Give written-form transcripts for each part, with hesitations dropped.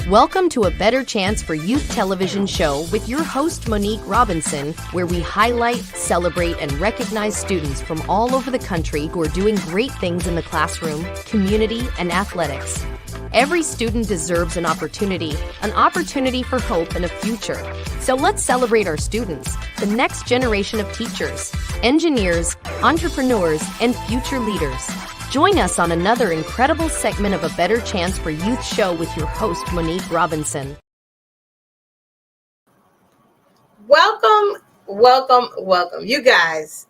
Welcome to A Better Chance for Youth television show with your host, Monique Robinson, where we highlight, celebrate, and recognize students from all over the country who are doing great things in the classroom, community, and athletics. Every student deserves an opportunity for hope and a future. So let's celebrate our students, the next generation of teachers, engineers, entrepreneurs, and future leaders. Join us on another incredible segment of A Better Chance for Youth show with your host, Monique Robinson. Welcome. You guys,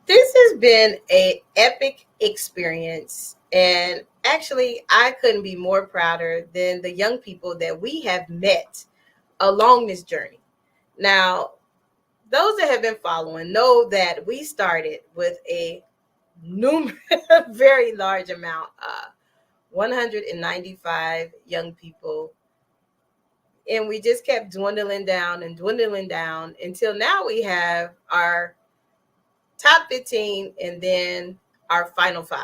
this has been an epic experience. And actually, I couldn't be more prouder than the young people that we have met along this journey. Now, those that have been following know that we started with a very large amount, 195 young people. And we just kept dwindling down until now we have our top 15 and then our final 5.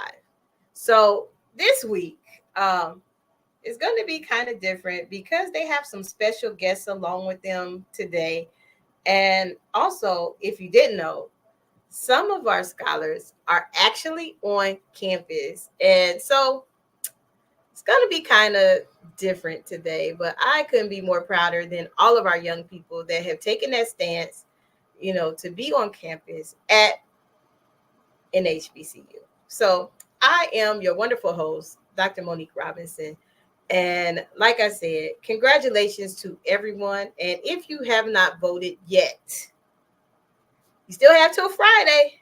So this week is going to be kind of different because they have some special guests along with them today. And also, if you didn't know, some of our scholars are actually on campus. And so it's going to be kind of different today, but I couldn't be more prouder than all of our young people that have taken that stance, to be on campus at an HBCU. So I am your wonderful host, Dr. Monique Robinson. And like I said, congratulations to everyone. And if you have not voted yet, you still have till Friday.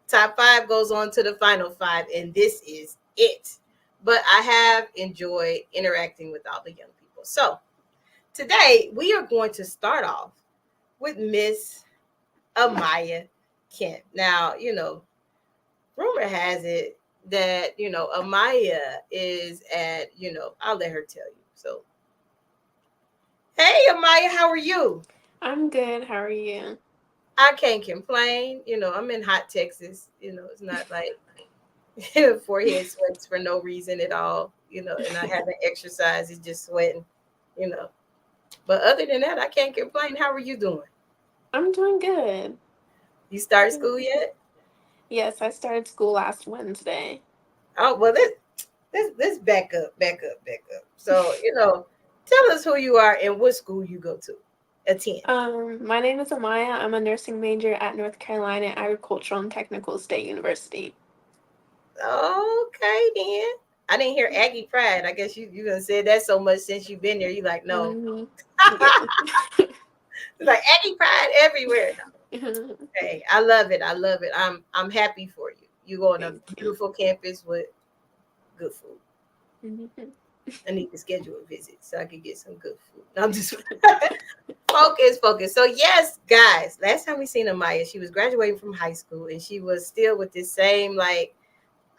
Top 5 goes on to the final 5, and this is it. But I have enjoyed interacting with all the young people. So today we are going to start off with Miss Amiyah Kemp. Now, rumor has it that, Amiyah is at, I'll let her tell you. So, hey, Amiyah, how are you? I'm good. How are you? I can't complain. I'm in hot Texas. It's not like forehead sweats for no reason at all, and I haven't exercised. It's just sweating, But other than that, I can't complain. How are you doing? I'm doing good. You started school yet? Yes, I started school last Wednesday. Oh, well, let's back up. So, tell us who you are and what school you go to. Attend. My name is Amiyah. I'm a nursing major at North Carolina Agricultural and Technical State University. Okay, then. I didn't hear Aggie Pride. I guess you gonna say that so much since you've been there. You like, no. Mm-hmm. Yeah. Like Aggie Pride everywhere. Hey, I love it. I'm happy for you. You go on a beautiful campus with good food. Mm-hmm. I need to schedule a visit so I can get some good food. I'm just focus. So yes, guys, last time we seen Amiyah, she was graduating from high school and she was still with this same, like,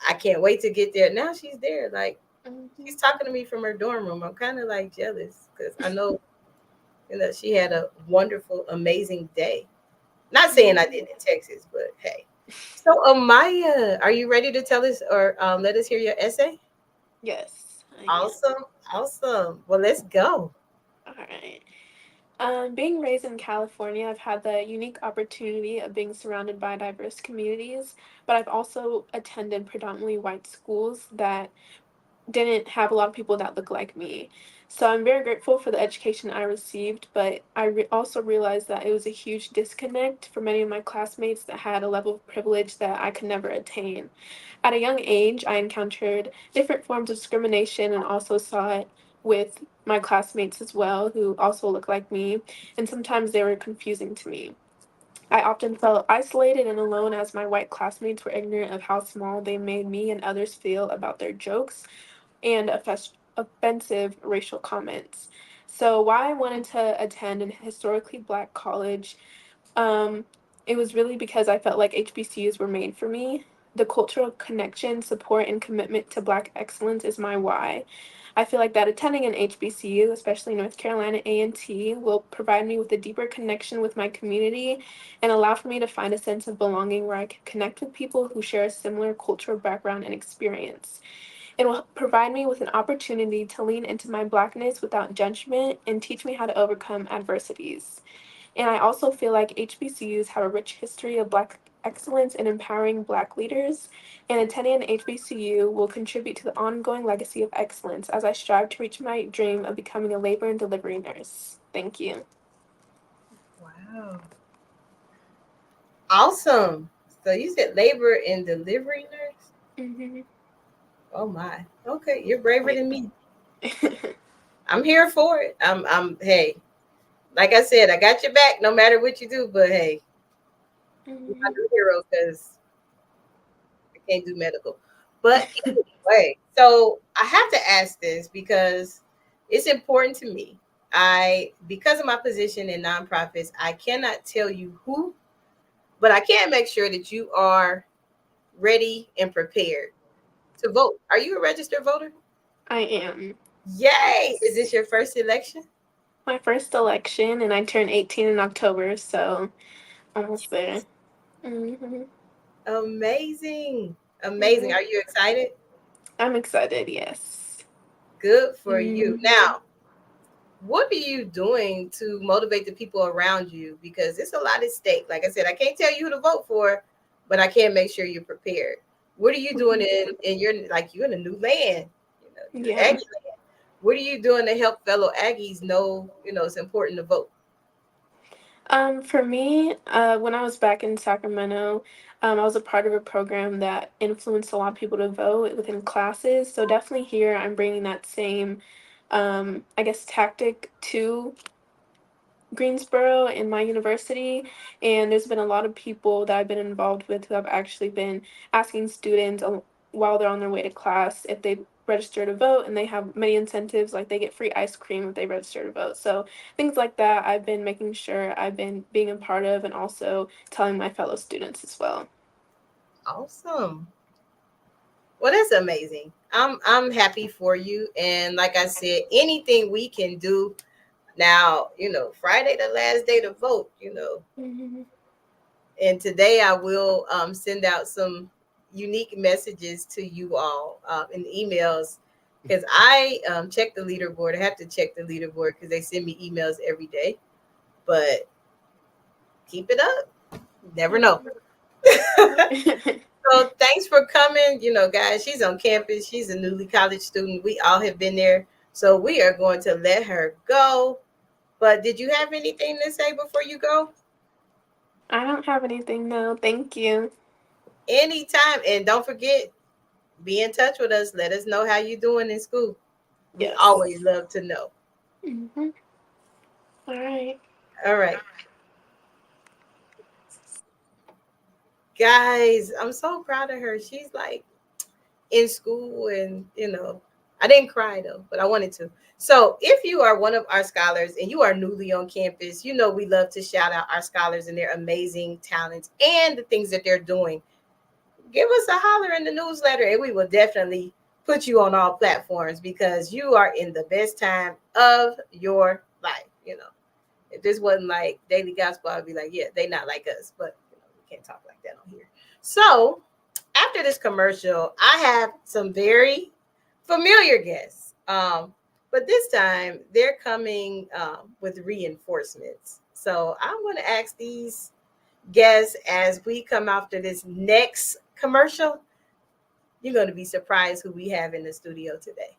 I can't wait to get there. Now she's there. Like, she's talking to me from her dorm room. I'm kind of like jealous because I know, she had a wonderful, amazing day. Not saying I did in Texas, but hey. So Amiyah, are you ready to tell us or let us hear your essay? Yes. Awesome. Well, let's go. All right. Being raised in California, I've had the unique opportunity of being surrounded by diverse communities, but I've also attended predominantly white schools that didn't have a lot of people that look like me. So I'm very grateful for the education I received, but I also realized that it was a huge disconnect for many of my classmates that had a level of privilege that I could never attain. At a young age, I encountered different forms of discrimination and also saw it with my classmates as well, who also look like me, and sometimes they were confusing to me. I often felt isolated and alone as my white classmates were ignorant of how small they made me and others feel about their jokes and offensive racial comments. So why I wanted to attend an historically Black college, it was really because I felt like HBCUs were made for me. The cultural connection, support, and commitment to Black excellence is my why. I feel like that attending an HBCU, especially North Carolina A&T, will provide me with a deeper connection with my community and allow for me to find a sense of belonging where I can connect with people who share a similar cultural background and experience. It will provide me with an opportunity to lean into my Blackness without judgment and teach me how to overcome adversities. And I also feel like HBCUs have a rich history of Black excellence in empowering Black leaders, and attending an HBCU will contribute to the ongoing legacy of excellence as I strive to reach my dream of becoming a labor and delivery nurse. Thank you. Wow. Awesome. So you said labor and delivery nurse? Mm-hmm. Oh my. Okay, you're braver than me. I'm here for it. Hey, like I said, I got your back no matter what you do, but hey, you're my new hero because I can't do medical. But anyway, so I have to ask this because it's important to me. Because of my position in nonprofits, I cannot tell you who, but I can make sure that you are ready and prepared to vote. Are you a registered voter? I am. Yay! Is this your first election? My first election, and I turned 18 in October, so almost there. Mm-hmm. Amazing. Amazing. Mm-hmm. Are you excited? I'm excited, yes. Good for you. Mm-hmm. Now, what are you doing to motivate the people around you? Because it's a lot at stake. Like I said, I can't tell you who to vote for, but I can make sure you're prepared. What are you doing in your, like, you're in a new land, you're Yeah. Aggie land. What are you doing to help fellow Aggies know, it's important to vote? For me, when I was back in Sacramento, I was a part of a program that influenced a lot of people to vote within classes. So definitely here, I'm bringing that same, I guess, tactic to Greensboro in my university, and there's been a lot of people that I've been involved with who have actually been asking students while they're on their way to class if they register to vote, and they have many incentives, like they get free ice cream if they register to vote. So things like that I've been making sure I've been being a part of, and also telling my fellow students as well. Awesome. Well, that's amazing. I'm happy for you. And like I said, anything we can do now, Friday the last day to vote, Mm-hmm. And today I will send out some unique messages to you all in emails because I check the leaderboard. I have to check the leaderboard because they send me emails every day. But keep it up. Never know. So thanks for coming. Guys, she's on campus. She's a newly college student. We all have been there. So we are going to let her go. But did you have anything to say before you go? I don't have anything now. Thank you. Anytime. And don't forget, be in touch with us. Let us know how you're doing in school. We Yes. always love to know. Mm-hmm. All right. All right. Guys, I'm so proud of her. She's like in school and, I didn't cry though, but I wanted to. So if you are one of our scholars and you are newly on campus, we love to shout out our scholars and their amazing talents and the things that they're doing. Give us a holler in the newsletter and we will definitely put you on all platforms because you are in the best time of your life. If this wasn't like Daily Gospel, I'd be like, yeah, they not like us, but we can't talk like that on here. So after this commercial, I have some very familiar guests. But this time they're coming with reinforcements. So I'm going to ask these guests as we come after this next commercial. You're going to be surprised who we have in the studio today.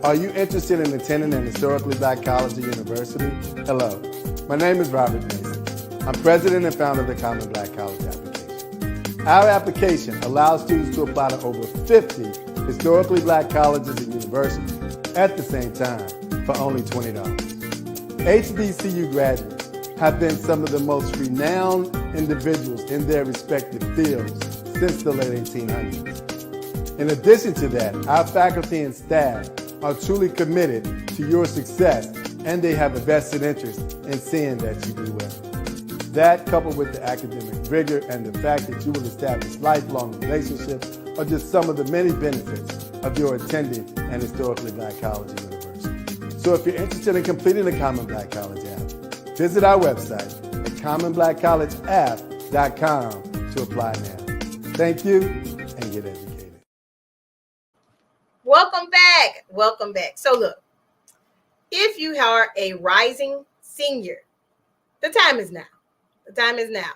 Are you interested in attending an historically Black college or university? Hello, my name is Robert Mason. I'm president and founder of the Common Black College application. Our application allows students to apply to over 50 historically Black colleges and universities at the same time for only $20. HBCU graduates have been some of the most renowned individuals in their respective fields since the late 1800s. In addition to that, our faculty and staff are truly committed to your success, and they have a vested interest in seeing that you do well. That, coupled with the academic rigor and the fact that you will establish lifelong relationships, are just some of the many benefits of your attending an historically Black college or university. So if you're interested in completing the Common Black College app, visit our website at commonblackcollegeapp.com to apply now. Thank you, and get educated. welcome back. So look, if you are a rising senior, the time is now. The time is now.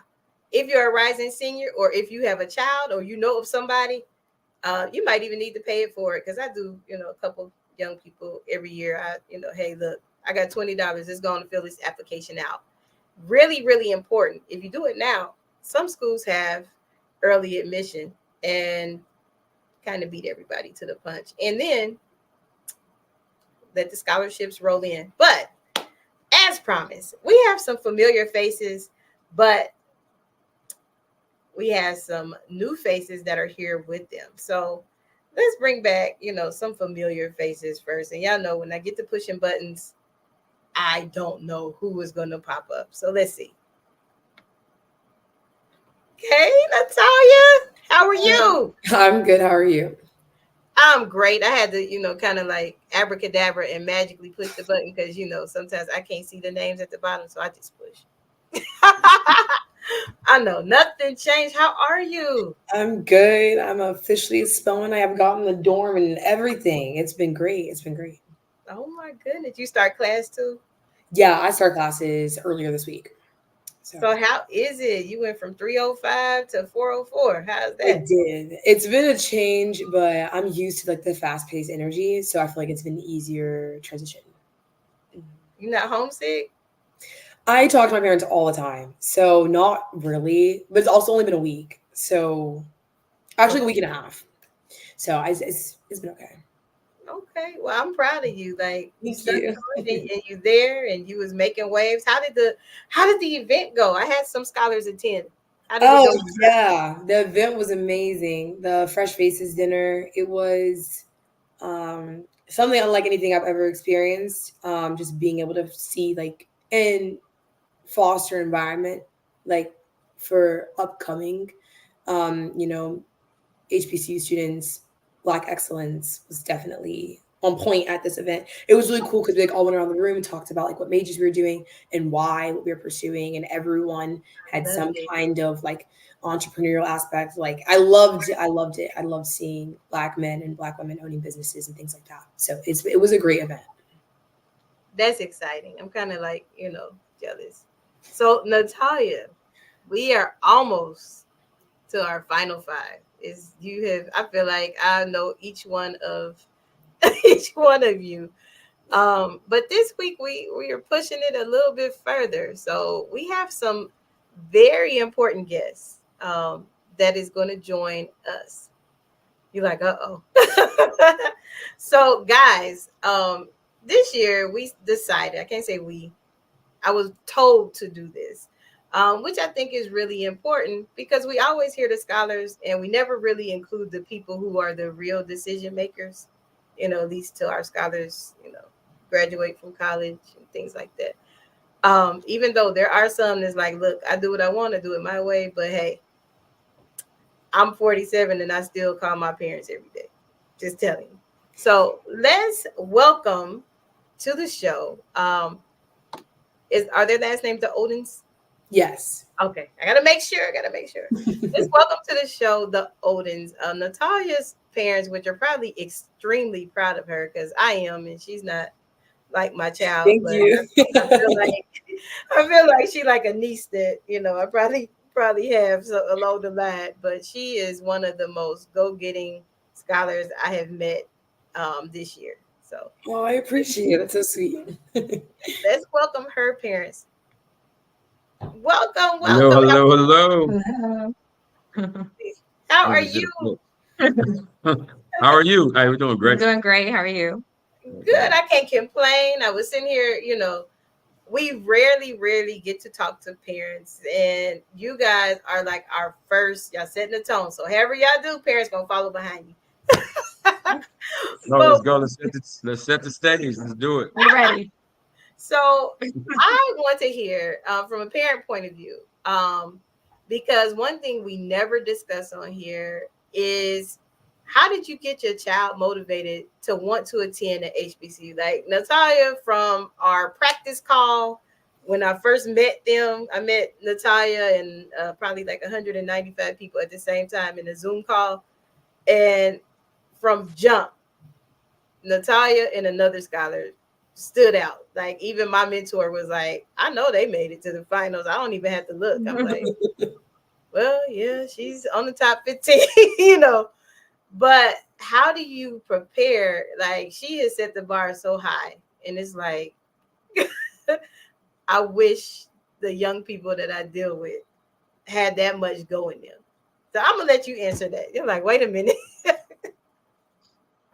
If you're a rising senior, or if you have a child, or you know of somebody, you might even need to pay it for it. Because I do, a couple young people every year. Hey, look, I got $20. It's going to fill this application out. Really, really important. If you do it now, some schools have early admission and kind of beat everybody to the punch. And then let the scholarships roll in. But as promised, we have some familiar faces, but we have some new faces that are here with them. So let's bring back, some familiar faces first. And y'all know when I get to pushing buttons, I don't know who is going to pop up. So let's see. Okay, Natalia, how are you? I'm good. How are you? I'm great. I had to, kind of like abracadabra and magically push the button because, sometimes I can't see the names at the bottom. So I just push. I know nothing changed. How are you? I'm good. I'm officially spelling. I have gotten the dorm and everything. It's been great. It's been great. Oh my goodness. You start class too? Yeah, I start classes earlier this week. So how is it? You went from 305 to 404. How's that? It did. It's been a change, but I'm used to like the fast-paced energy. So I feel like it's been an easier transition. You're not homesick? I talk to my parents all the time. So not really, but it's also only been a week. So actually a week and a half. So it's been okay. Okay. Well, I'm proud of you. Like Thank you. And you there and you was making waves. How did the event go? I had some scholars attend. How did it go? Yeah. The event was amazing. The Fresh Faces dinner. It was something unlike anything I've ever experienced. Just being able to see like and foster environment like for upcoming HBCU students. Black excellence was definitely on point at this event. It was really cool because we like all went around the room and talked about like what majors we were doing and why, what we were pursuing, and everyone had some kind of like entrepreneurial aspect. Like I loved it. I loved seeing Black men and Black women owning businesses and things like that. So it was a great event. That's exciting. I'm kind of like, jealous. So Natalia, we are almost to our final five. I feel like I know each one of you. But this week we are pushing it a little bit further. So we have some very important guests that is going to join us. You're like, uh-oh. So guys, this year we decided, I can't say I was told to do this. Which I think is really important because we always hear the scholars and we never really include the people who are the real decision makers, at least till our scholars, graduate from college and things like that. Even though there are some that's like, look, I do what I want to do it my way, but hey, I'm 47 and I still call my parents every day. Just telling you. So let's welcome to the show. Are their last names the Odins? Yes. Okay. I gotta make sure. Let's welcome to the show the Odins. Natalia's parents, which are probably extremely proud of her because I am, and she's not like my child. Thank you. I feel like she like a niece that, I probably have along the line, but she is one of the most go-getting scholars I have met this year. So I appreciate it. That's so sweet. Let's welcome her parents. Welcome. Hello. How are you? How are you? How are you doing, Greg? I'm doing great. How are you? Good. I can't complain. I was sitting here, we rarely get to talk to parents, and you guys are like our first. Y'all setting the tone. So however y'all do, parents gonna follow behind you. Let's go. Let's set the stage. Let's do it. We're ready. So I want to hear from a parent point of view, because one thing we never discuss on here is how did you get your child motivated to want to attend an HBCU? Like Natalia, from our practice call, when I first met them, I met Natalia and probably like 195 people at the same time in a Zoom call. And from jump, Natalia and another scholar stood out. Like even my mentor was like, I know they made it to the finals. I don't even have to look. I'm like, well, yeah, she's on the top 15, you know. But how do you prepare? Like she has set the bar so high. And it's like, I wish the young people that I deal with had that much go in them. So I'm gonna let you answer that. You're like, wait a minute.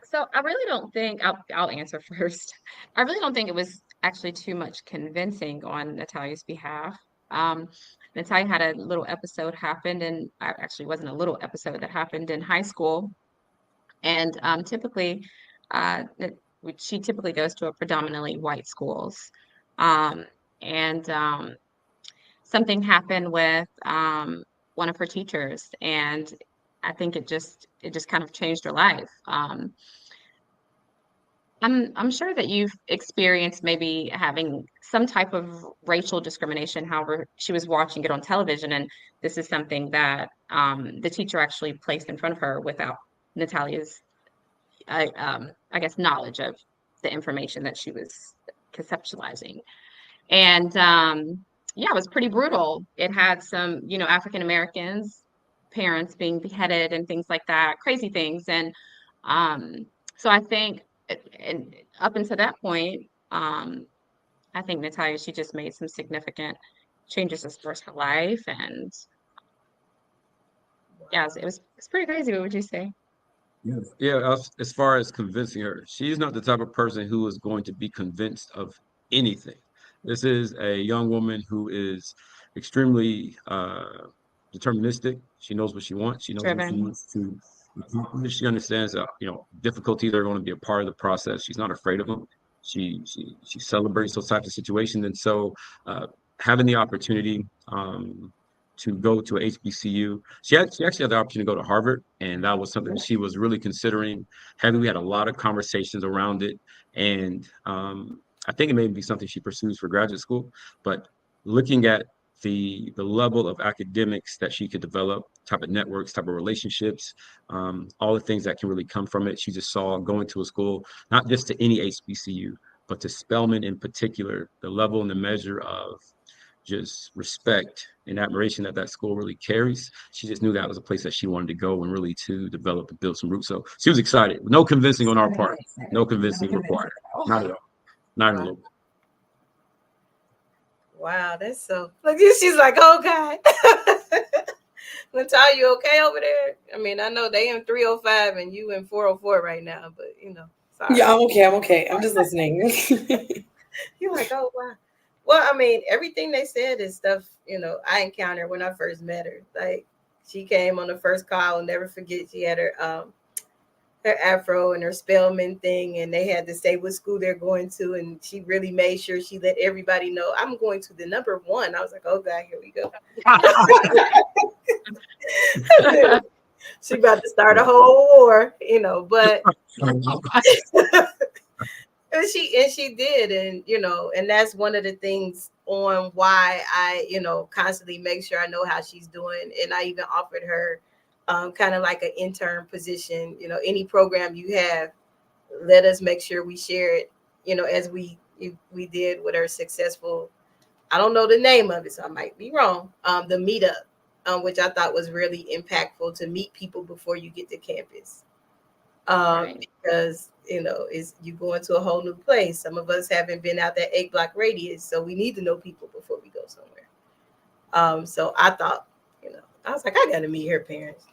So I really don't think I'll answer first. I really don't think it was actually too much convincing on Natalia's behalf. Natalia had a little episode happened, and actually wasn't a little episode that happened in high school. And typically, she typically goes to a predominantly white schools. And something happened with one of her teachers, and I think it just kind of changed her life. I'm sure that you've experienced maybe having some type of racial discrimination. However, she was watching it on television, and this is something that the teacher actually placed in front of her without Natalia's, I guess, knowledge of the information that she was conceptualizing. And yeah, it was pretty brutal. It had some, African Americans, parents being beheaded and things like that, crazy things. And so I think, and up until that point, I think Natalia, she just made some significant changes as far as her life. And yeah, it's pretty crazy. What would you say? Yeah, as far as convincing her, she's not the type of person who is going to be convinced of anything. This is a young woman who is extremely deterministic. She knows what she wants. She knows what she wants to accomplish. She understands that, difficulties are going to be a part of the process. She's not afraid of them. She celebrates those types of situations. And so having the opportunity to go to a HBCU, she actually had the opportunity to go to Harvard, and that was something she was really considering. We had a lot of conversations around it, and I think it may be something she pursues for graduate school. But looking at the level of academics that she could develop, type of networks, type of relationships, all the things that can really come from it, she just saw going to a school, not just to any HBCU, but to Spelman in particular, the level and the measure of just respect and admiration that school really carries. She just knew that was a place that she wanted to go and really to develop and build some roots. So she was excited. No convincing on our part. No convincing required. Not at all. Not a little bit. Wow, that's so. Look, she's like, oh God. Natalia, you okay over there? I mean, I know they in 305 and you in 404 right now, but sorry. Yeah, I'm okay. I'm just listening. You're like, oh wow. Well, I mean, everything they said is stuff, I encountered when I first met her. Like, she came on the first call. I'll never forget. She had her afro and her Spelman thing, and they had to say what school they're going to, and she really made sure she let everybody know, I'm going to the number 1. I was like, oh God, here we go. She about to start a whole war, but and she did, and that's one of the things on why I, constantly make sure I know how she's doing. And I even offered her kind of like an intern position. Any program you have, let us make sure we share it, as we did with her successful, I don't know the name of it, so I might be wrong, the meetup, which I thought was really impactful, to meet people before you get to campus. Right. Because is you going to a whole new place. Some of us haven't been out that 8-block radius, so we need to know people before we go somewhere. So I thought, I was like, I got to meet her parents.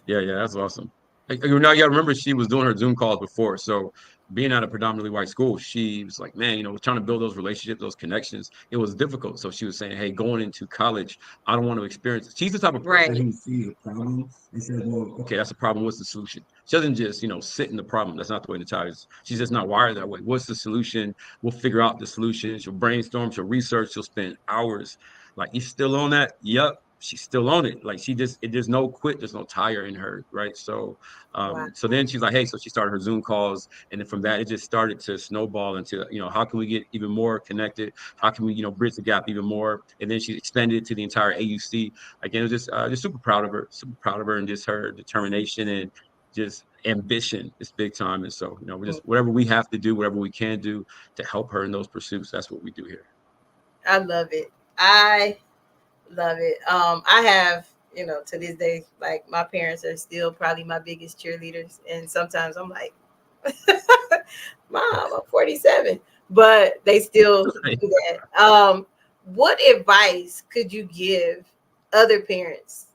Yeah, that's awesome. Now you got to remember, she was doing her Zoom calls before, so being at a predominantly white school, she was like, man, trying to build those relationships, those connections, it was difficult. So she was saying, hey, going into college, I don't want to experience it. She's the type of person who sees a problem and says, well, okay, that's a problem. What's the solution? She doesn't just, sit in the problem. That's not the way Natalia is. She's just not wired that way. What's the solution? We'll figure out the solution. She'll brainstorm, she'll research, she'll spend hours. Like, you still on that? Yep. She's still on it. Like, there's no quit, there's no tire in her, right? So wow. So then she's like, hey, so she started her Zoom calls, and then from that it just started to snowball into, how can we get even more connected? How can we, bridge the gap even more? And then she expanded it to the entire AUC. Again, it was just super proud of her, and just her determination. And just ambition is big time. And so, you know, we just whatever we have to do, whatever we can do to help her in those pursuits, that's what we do here. I love it. I love it. I have, you know, to this day, like my parents are still probably my biggest cheerleaders. And sometimes I'm like, Mom, I'm 47, but they still do that. What advice could you give other parents?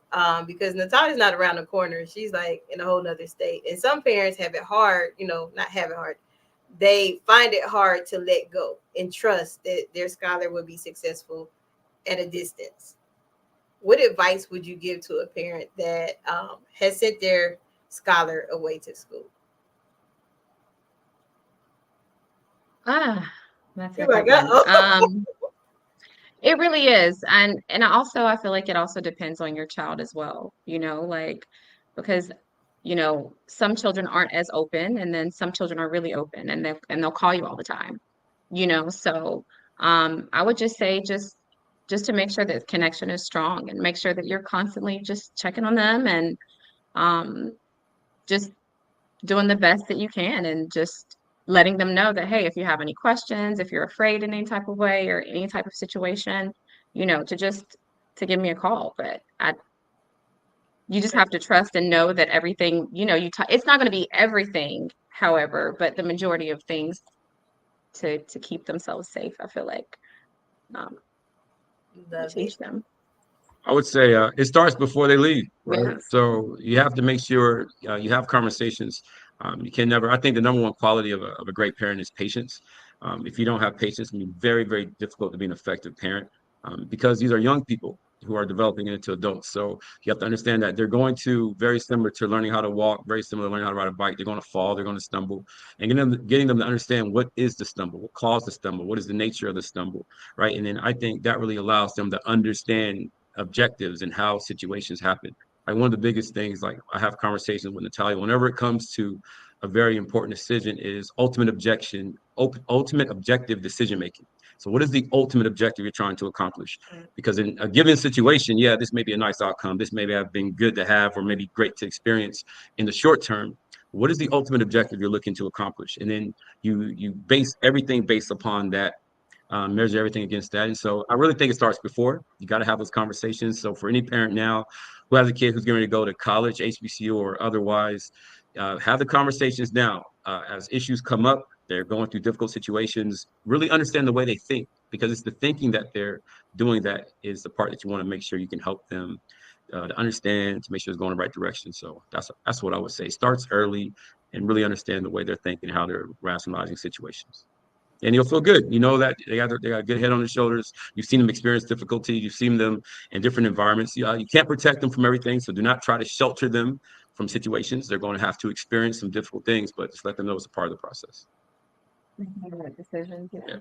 Because Natalia's not around the corner. She's like in a whole nother state. And some parents have it hard, you know, not have it hard. They find it hard to let go and trust that their scholar will be successful at a distance. What advice would you give to a parent that has sent their scholar away to school? That's a good one. It really is. And I feel like it also depends on your child as well, you know, like, because, you know, some children aren't as open, and then some children are really open, and they'll call you all the time, you know. So I would just say just to make sure that connection is strong, and make sure that you're constantly just checking on them, and just doing the best that you can, and just letting them know that, hey, if you have any questions, if you're afraid in any type of way or any type of situation, you know, to give me a call. But you just have to trust and know that everything, you know, it's not going to be everything, however, but the majority of things to keep themselves safe, I feel like, teach them. I would say it starts before they leave, right? Yeah. So you have to make sure you have conversations. You can never, I think the number one quality of a great parent is patience. If you don't have patience, it can be very, very difficult to be an effective parent, because these are young people who are developing into adults. So you have to understand that they're going to, very similar to learning how to walk, very similar to learning how to ride a bike, they're going to fall, they're going to stumble, and getting them to understand what is the stumble, what caused the stumble, what is the nature of the stumble, right? And then I think that really allows them to understand objectives and how situations happen. Like one of the biggest things, like I have conversations with Natalia, whenever it comes to a very important decision, is ultimate objective decision making. So what is the ultimate objective you're trying to accomplish? Because in a given situation, yeah, this may be a nice outcome. This may have been good to have, or maybe great to experience in the short term. What is the ultimate objective you're looking to accomplish? And then you base everything based upon that, measure everything against that. And so I really think it starts before. You got to have those conversations. So for any parent now who has a kid who's going to go to college, HBCU or otherwise, have the conversations now. As issues come up, they're going through difficult situations, really understand the way they think, because it's the thinking that they're doing that is the part that you want to make sure you can help them to understand, to make sure it's going in the right direction. So that's what I would say. Starts early and really understand the way they're thinking, how they're rationalizing situations. And you'll feel good. You know that they got a good head on their shoulders. You've seen them experience difficulty. You've seen them in different environments. You can't protect them from everything, so do not try to shelter them from situations. They're going to have to experience some difficult things, but just let them know it's a part of the process. Decisions, yeah.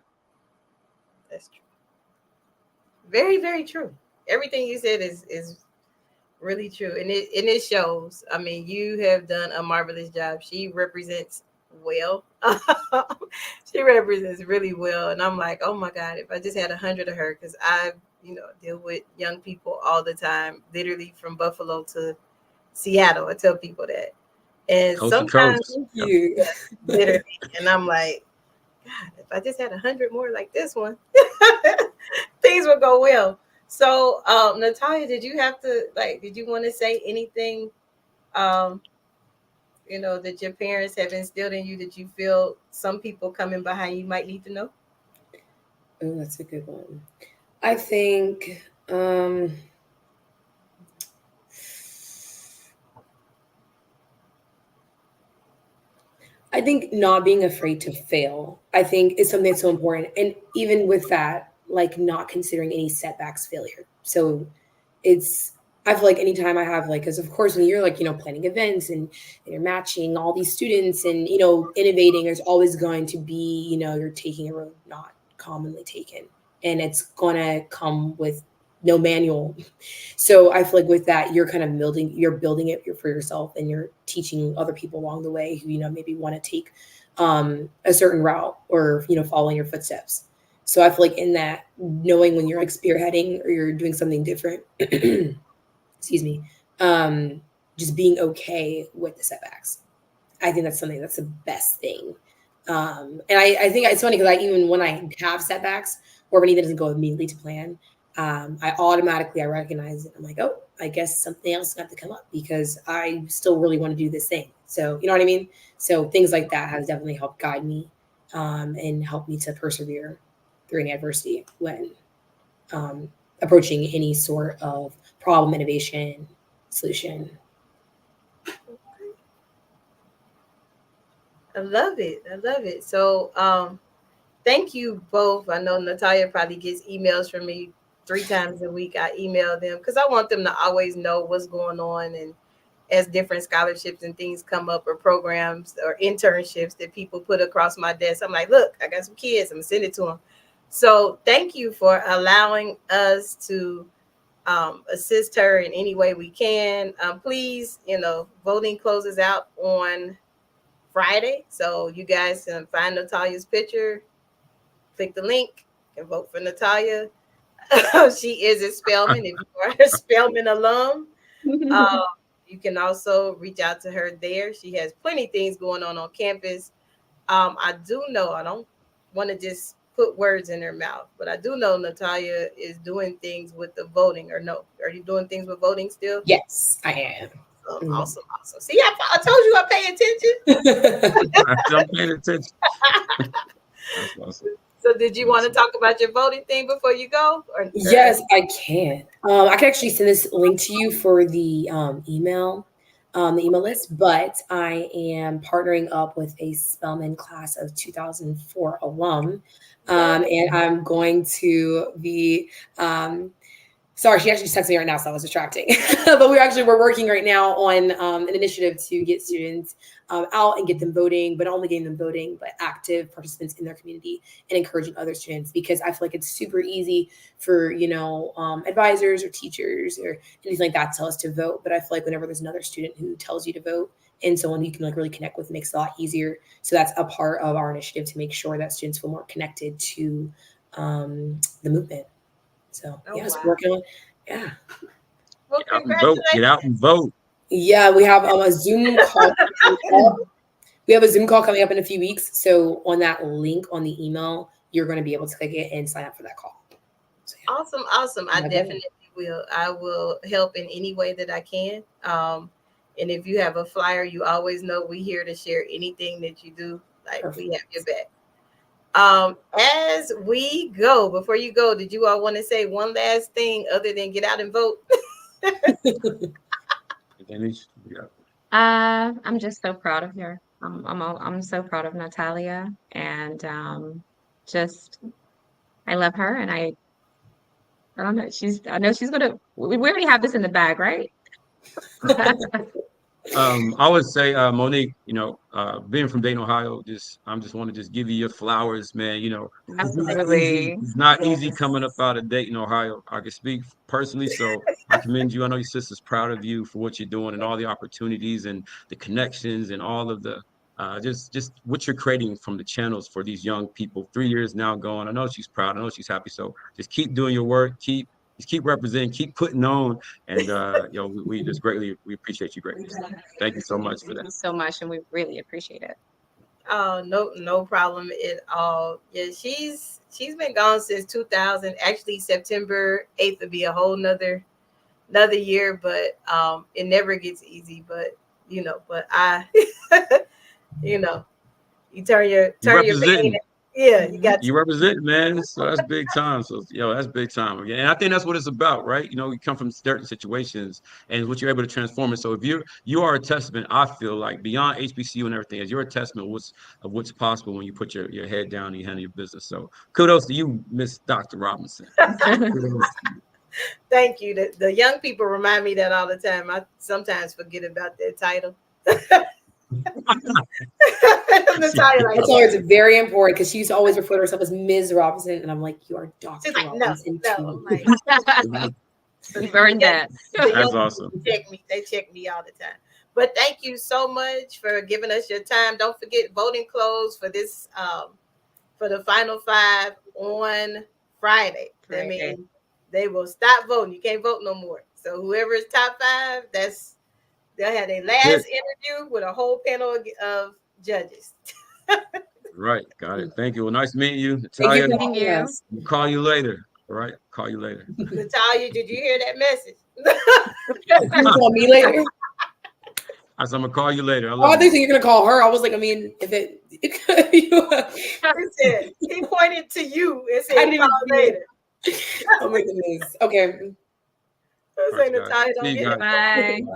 That's true. Very, very true. Everything you said is really true, and it shows. I mean, you have done a marvelous job. She represents well. She represents really well, and I'm like, oh my God, if I just had 100 of her, because I, you know, deal with young people all the time, literally from Buffalo to Seattle. I tell people that, and Coast sometimes You. literally, and I'm like, God, if I just had 100 more like this one, things would go well. So, Natalia, did you want to say anything, you know, that your parents have instilled in you that you feel some people coming behind you might need to know? Oh, that's a good one. I think not being afraid to fail, I think, is something that's so important. And even with that, like not considering any setbacks failure. So I feel like anytime I have, like, because of course when you're like, you know, planning events and you're matching all these students and, you know, innovating, there's always going to be, you know, you're taking a road not commonly taken, and it's going to come with no manual. So I feel like with that, you're kind of building it for yourself, and you're teaching other people along the way who, you know, maybe want to take a certain route, or, you know, following your footsteps. So I feel like in that, knowing when you're like spearheading or you're doing something different, excuse me, just being okay with the setbacks. I think that's something that's the best thing. And I think it's funny because even when I have setbacks or when anything doesn't go immediately to plan, I automatically recognize it. I'm like, oh, I guess something else got to come up because I still really want to do this thing. So you know what I mean? So things like that has definitely helped guide me and help me to persevere through any adversity when approaching any sort of problem, innovation, solution. I love it. I love it. So thank you both. I know Natalia probably gets emails from me 3 times a week. I email them because I want them to always know what's going on, and as different scholarships and things come up or programs or internships that people put across my desk, I'm like, look, I got some kids. I'm gonna send it to them. So thank you for allowing us to assist her in any way we can. Please, voting closes out on Friday. So you guys can find Natalia's picture, click the link, and vote for Natalia. She is a Spelman. If you are a Spelman alum, you can also reach out to her there. She has plenty of things going on campus. I do know, I don't want to just put words in her mouth, but I do know Natalia is doing things with the voting, or no? Are you doing things with voting still? Yes, I am. Awesome. See, I told you I pay attention. I'm paying attention. That's awesome. So did you want to talk about your voting thing before you go? Yes, I can. I can actually send this link to you for the email list, but I am partnering up with a Spelman class of 2004 alum. And I'm going to be sorry, she actually texted me right now, so I was distracting. But we're working right now on an initiative to get students out and get them voting, but not only getting them voting, but active participants in their community and encouraging other students, because I feel like it's super easy for, advisors or teachers or anything like that to tell us to vote. But I feel like whenever there's another student who tells you to vote and someone you can really connect with, makes it a lot easier. So that's a part of our initiative to make sure that students feel more connected to the movement. So yes, wow. Working on, yeah. Well, get out and vote. Yeah, we have a Zoom call. We have a Zoom call coming up in a few weeks. So on that link on the email, you're going to be able to click it and sign up for that call. So, yeah. Awesome. I definitely will. I will help in any way that I can. And if you have a flyer, you always know we're here to share anything that you do. Like, perfect. We have your back. As we go, before you go, did you all want to say one last thing other than get out and vote? I'm just so proud of her. I'm so proud of Natalia, and I love her, and I don't know. I know she's gonna. We already have this in the bag, right? I would say, Monique, being from Dayton, Ohio, I just want to give you your flowers, man. Absolutely. It's not easy coming up out of Dayton, Ohio. I can speak personally, so I commend you. I know your sister's proud of you for what you're doing and all the opportunities and the connections and all of the just what you're creating from the channels for these young people. 3 years now going. I know she's proud. I know she's happy. So just keep doing your work. Keep representing, keep putting on, and we just we appreciate you greatly. Thank you so much for that. Thank you so much, and we really appreciate it. Oh, no problem at all. Yeah, she's been gone since 2000. Actually, September 8th would be a whole another year, but it never gets easy. But I, you turn your pain. Yeah, you represent, man. So that's big time. So that's big time. And I think that's what it's about, right? We come from certain situations and what you're able to transform it. So if you are a testament, I feel like, beyond HBCU and everything, as you're a testament of what's possible when you put your head down and you handle your business. So kudos to you, Miss Dr. Robinson. Thank you. The young people remind me that all the time. I sometimes forget about their title. It's always very important because she used to always refer to herself as Ms. Robinson, and I'm like, you are Dr. Robinson. No. You've earned that. That's awesome. They check me all the time. But thank you so much for giving us your time. Don't forget, voting closed for this for the final 5 on Friday. That means they will stop voting. You can't vote no more. So whoever is top 5, that's They'll have their last interview with a whole panel of judges. Right. Got it. Thank you. Well, nice meeting you. Thank you Natalia, for having us. we'll call you later. All right. Call you later. Natalia, did you hear that message? You call me later. I said, I'm going to call you later. I think you're going to call her. I was like, I mean, if it. He pointed to you and said, call later. Oh my goodness. Okay. I was like, Natalia, don't get in trouble.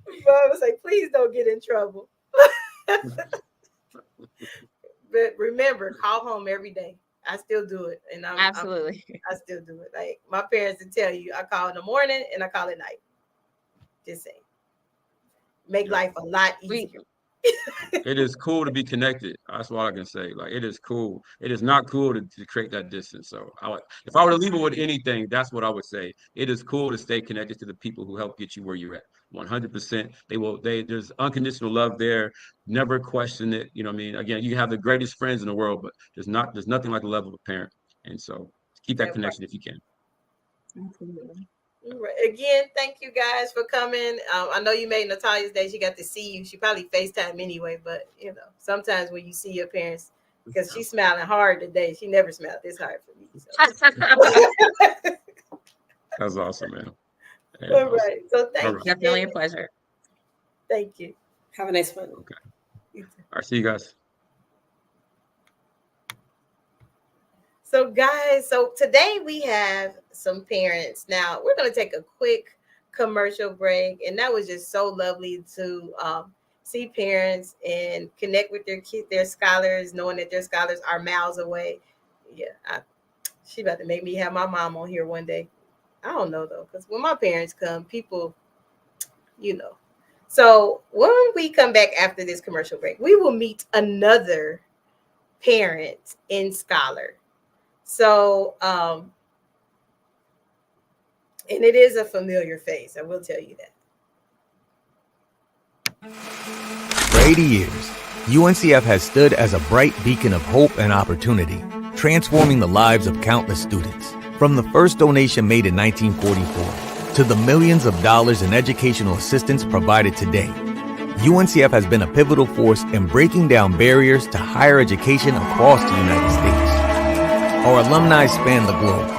I was like, please don't get in trouble. But remember, call home every day. I still do it. And Absolutely. I still do it. Like my parents would tell you, I call in the morning and I call at night. Just saying. Make life a lot easier. It is cool to be connected. That's what I can say. Like, it is cool. It is not cool to create that distance. So if I were to leave it with anything, that's what I would say. It is cool to stay connected to the people who help get you where you're at. 100%. There's unconditional love there. Never question it. You know what I mean? Again, you have the greatest friends in the world, but there's nothing like the love of a parent. And so keep that connection if you can. Absolutely. Again, thank you guys for coming. I know you made Natalia's day. She got to see you. She probably FaceTime anyway, but you know, sometimes when you see your parents, because she's smiling hard today. She never smiled this hard for me. So. That's awesome, man. All right. So thank you. Definitely a pleasure. Thank you. Have a nice one. Okay. All right. See you guys. So guys, today we have some parents. Now we're going to take a quick commercial break, and that was just so lovely to see parents and connect with their scholars, knowing that their scholars are miles away. Yeah, she about to make me have my mom on here one day. I don't know though, because when my parents come, people, you know. So when we come back after this commercial break, we will meet another parent and scholar. So, and it is a familiar face. I will tell you that. For 80 years, UNCF has stood as a bright beacon of hope and opportunity, transforming the lives of countless students. From the first donation made in 1944 to the millions of dollars in educational assistance provided today, UNCF has been a pivotal force in breaking down barriers to higher education across the United States. Our alumni span the globe,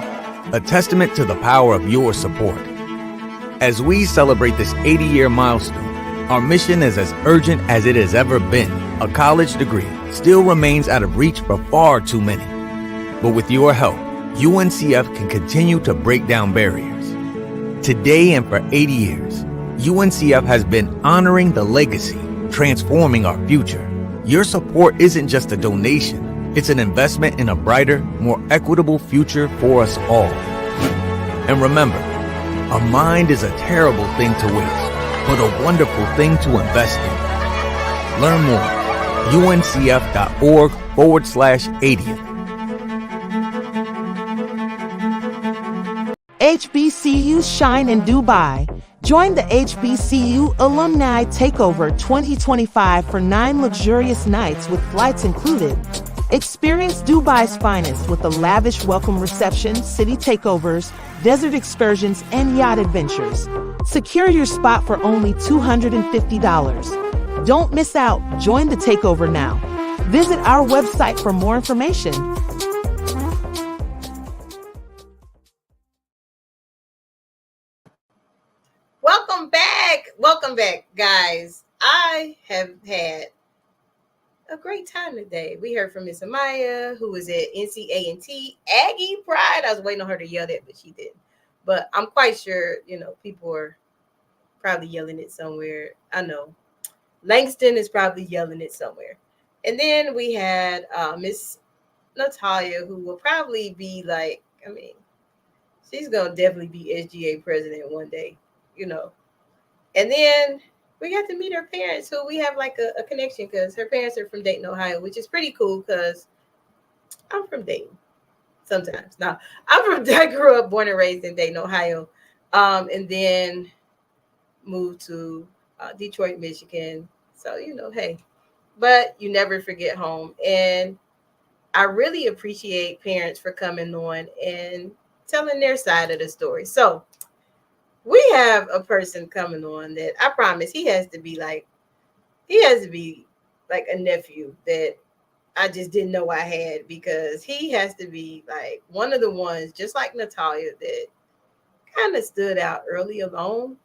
a testament to the power of your support. As we celebrate this 80-year milestone, our mission is as urgent as it has ever been. A college degree still remains out of reach for far too many. But with your help, UNCF can continue to break down barriers. Today and for 80 years, UNCF has been honoring the legacy, transforming our future. Your support isn't just a donation. It's an investment in a brighter, more equitable future for us all. And remember, a mind is a terrible thing to waste, but a wonderful thing to invest in. Learn more. uncf.org/80th. HBCUs shine in Dubai. Join the HBCU Alumni Takeover 2025 for 9 luxurious nights with flights included. Experience Dubai's finest with a lavish welcome reception, city takeovers, desert excursions, and yacht adventures. Secure your spot for only $250. Don't miss out. Join the takeover now. Visit our website for more information. Welcome back, guys. I have had a great time today. We heard from Miss Amiyah, who was at NCA&T Aggie Pride. I was waiting on her to yell that, but she didn't. But I'm quite sure, people are probably yelling it somewhere. I know Langston is probably yelling it somewhere. And then we had Miss Natalia, who will probably be she's going to definitely be SGA president one day, And then we got to meet her parents, who we have a connection, because her parents are from Dayton, Ohio, which is pretty cool because I'm from Dayton sometimes. Now, I grew up, born and raised in Dayton, Ohio, and then moved to Detroit, Michigan. So, hey, but you never forget home. And I really appreciate parents for coming on and telling their side of the story. So we have a person coming on that I promise he has to be like a nephew that I just didn't know I had, because he has to be like one of the ones, just like Natalia, that kind of stood out early alone.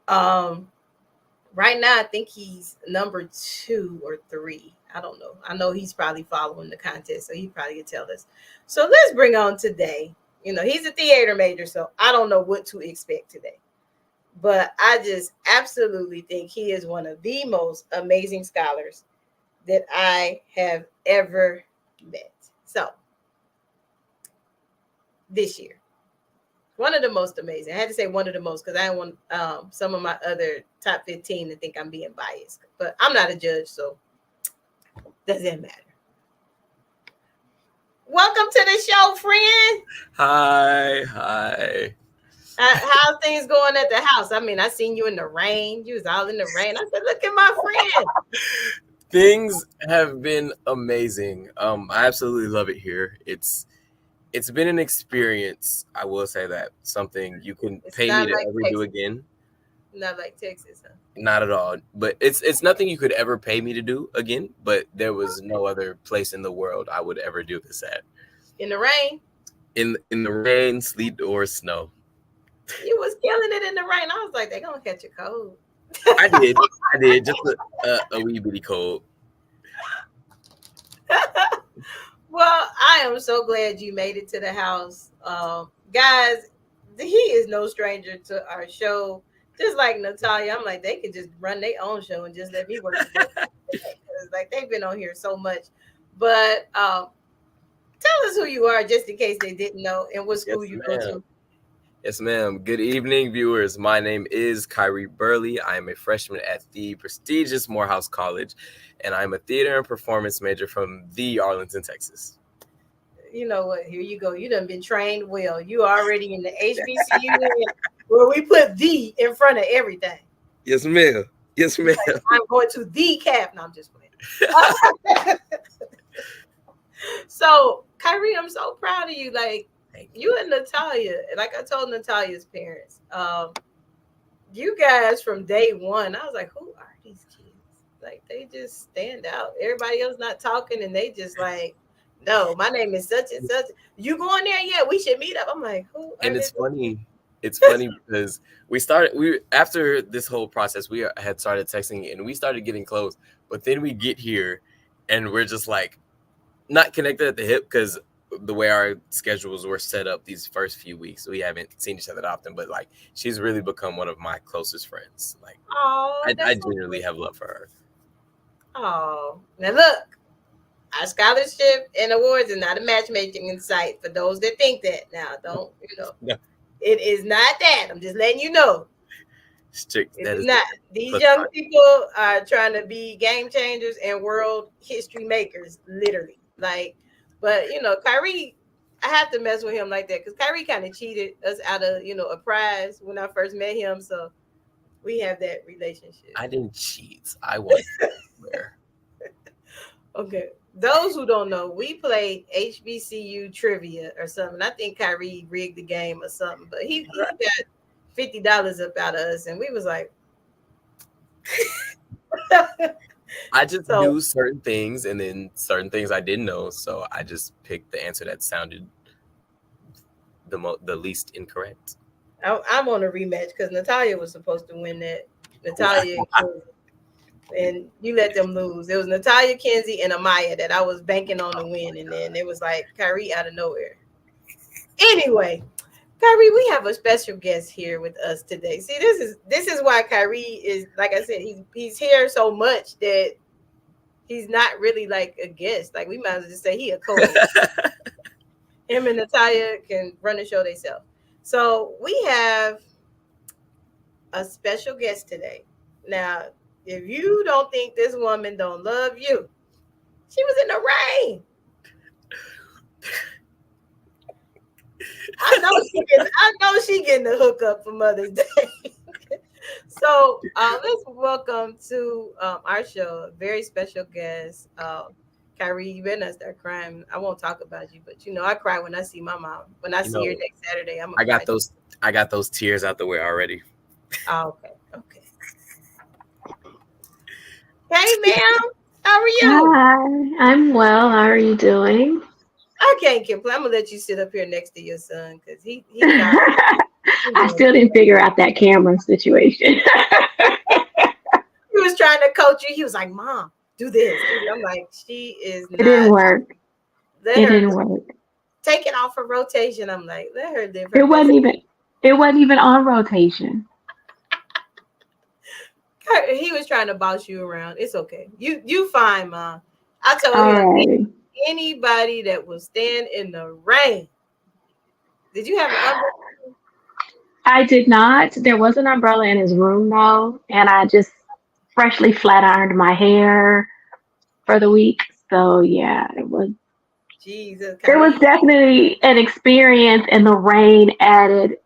Right now, I think he's number 2 or 3. I don't know. I know he's probably following the contest, so he probably could tell us. So let's bring on today. You know, he's a theater major, so I don't know what to expect today. But I just absolutely think he is one of the most amazing scholars that I have ever met. So this year, one of the most amazing. I had to say one of the most because I want some of my other top 15 to think I'm being biased. But I'm not a judge, so doesn't matter. Welcome to the show, friend. Hi. How's things going at the house? I mean, I seen you in the rain. You was all in the rain. I said, look at my friend. Things have been amazing. I absolutely love it here. It's been an experience. I will say that. Something you can pay me to ever do again. Not like Texas, huh? Not at all. But it's nothing you could ever pay me to do again. But there was no other place in the world I would ever do this at. In the rain? In the rain, sleet, or snow. You was killing it in the rain. I was like, they're gonna catch a cold. I did. Just a wee bitty cold. Well, I am so glad you made it to the house. Guys, he is no stranger to our show. Just like Natalia, I'm like, they could just run their own show and just let me work. Like, they've been on here so much. But tell us who you are, just in case they didn't know, and what school you go to. Yes, ma'am. Good evening, viewers. My name is Kyree Burley. I am a freshman at the prestigious Morehouse College, and I'm a theater and performance major from the Arlington, Texas. You know what? Here you go. You done been trained well. You already in the HBCU where we put the in front of everything. Yes, ma'am. Yes, ma'am. Like, I'm going to the CAF. No, I'm just playing. So, Kyree, I'm so proud of you. Like, you and Natalia, like I told Natalia's parents, you guys from day one, I was like, who are these kids? Like, they just stand out. Everybody else not talking, and they just like, no, my name is such and such. You going there? Yeah, we should meet up. I'm like, who? And it's funny. It's funny because after this whole process, we had started texting and we started getting close. But then we get here and we're just like not connected at the hip because the way our schedules were set up these first few weeks, we haven't seen each other that often. But like, she's really become one of my closest friends. Like, I genuinely have love for her. Oh, now look, our scholarship and awards are not a matchmaking site for those that think that. Now, don't, No. It is not that. I'm just letting you know. Strict. It is not. These young people are trying to be game changers and world history makers, literally. Like, but Kyree, I have to mess with him like that because Kyree kind of cheated us out of a prize when I first met him. So we have that relationship. I didn't cheat. I went there. Okay. Those who don't know, we played HBCU trivia or something. I think Kyree rigged the game or something, but he got $50 up out of us, and we was like, I just knew certain things, and then certain things I didn't know, so I just picked the answer that sounded the least incorrect. I'm on a rematch because Natalia was supposed to win that. Natalia and you let them lose. It was Natalia, Kenzie, and Amiyah that I was banking on to win, and then it was like Kyree out of nowhere. Anyway, Kyree, we have a special guest here with us today. See, this is why Kyree is, like I said, he's here so much that he's not really like a guest. Like, we might as well just say he a co-host. Him and Natalia can run the show themselves. So we have a special guest today. Now, if you don't think this woman don't love you, she was in the rain. I know she getting the hookup for Mother's Day. So let's welcome to our show a very special guest, Kyree, you better not start crying. I won't talk about you, but you know I cry when I see my mom. When I see her next Saturday, I got those tears out the way already. Oh, okay. Hey, ma'am, how are you? Hi, I'm well. How are you doing? I can't complain. I'm gonna let you sit up here next to your son because he I still didn't figure out that camera situation. He was trying to coach you. He was like, "Mom, do this." I'm like, "She is not." It didn't work. It didn't work. Take it off of rotation. I'm like, let her live. It wasn't even on rotation. He was trying to boss you around. It's okay. You fine, Mom. I told him anybody that will stand in the rain. Did you have an umbrella? I did not. There was an umbrella in his room though, and I just freshly flat ironed my hair for the week. So yeah, it was. Jesus. There was definitely an experience, and the rain added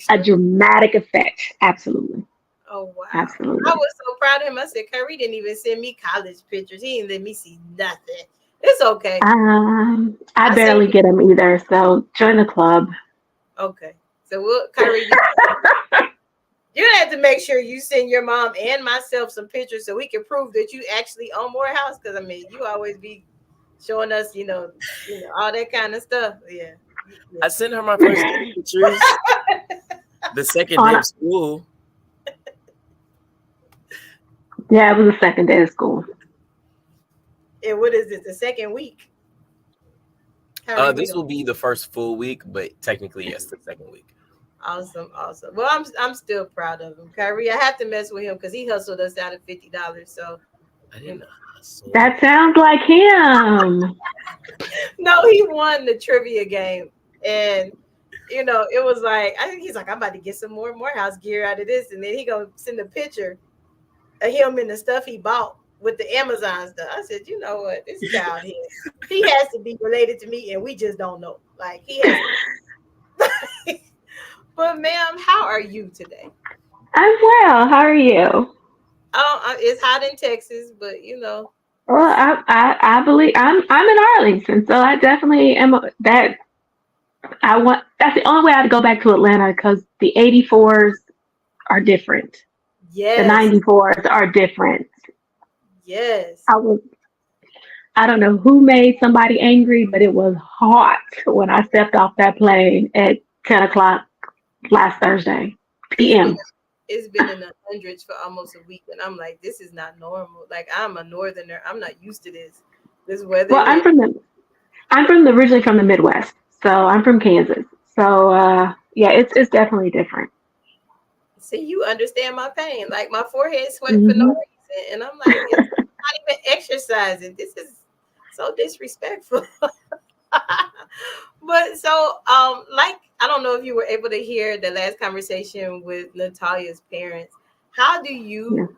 a dramatic effect. Absolutely. Oh wow! Absolutely. I was so proud of him. I said, Kyree didn't even send me college pictures. He didn't let me see nothing. It's okay. I barely get them either. So join the club. Okay. So Kyree, you have to make sure you send your mom and myself some pictures so we can prove that you actually own Morehouse. Because I mean, you always be showing us, you know, all that kind of stuff. Yeah. I sent her my first pictures. The second day of school. Yeah, it was the second day of school. And what is it? The second week? This will be the first full week, but technically, yes, the second week. Awesome. Well, I'm still proud of him, Kyree. I have to mess with him because he hustled us out of $50. So I didn't hustle. That sounds like him. No, he won the trivia game, and it was like I think he's like, I'm about to get some more Morehouse gear out of this, and then he gonna send a picture of him and the stuff he bought with the Amazon stuff. I said, you know what, this child here, he has to be related to me, and we just don't know. Like he has. But ma'am, how are you today? I'm well. How are you? Oh, it's hot in Texas, but Well, I believe I'm in Arlington, so I definitely am. That's the only way I'd go back to Atlanta because the 84s are different. Yes. The 94s are different. Yes. I don't know who made somebody angry, but it was hot when I stepped off that plane at 10 o'clock last Thursday p.m. It's been in the hundreds for almost a week, and I'm like, this is not normal. Like, I'm a northerner. I'm not used to this weather. Well, I'm originally from the Midwest, so I'm from Kansas. So yeah, it's definitely different. See, you understand my pain. Like my forehead sweat for no reason, and I'm like, it's not even exercising. This is so disrespectful. But so, I don't know if you were able to hear the last conversation with Natalia's parents. How did you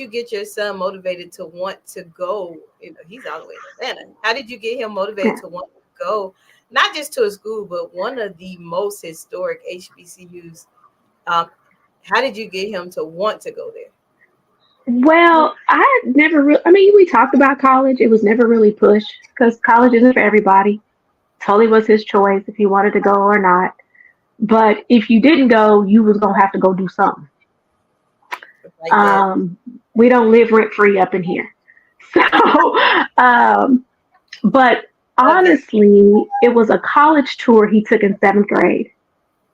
get your son motivated to want to go? He's all the way in Atlanta. How did you get him motivated to want to go, not just to a school, but one of the most historic HBCUs? How did you get him to want to go there? Well, we talked about college. It was never really pushed because college isn't for everybody. Totally was his choice if he wanted to go or not. But if you didn't go, you was going to have to go do something. We don't live rent free up in here. So, but honestly, it was a college tour he took in 7th grade.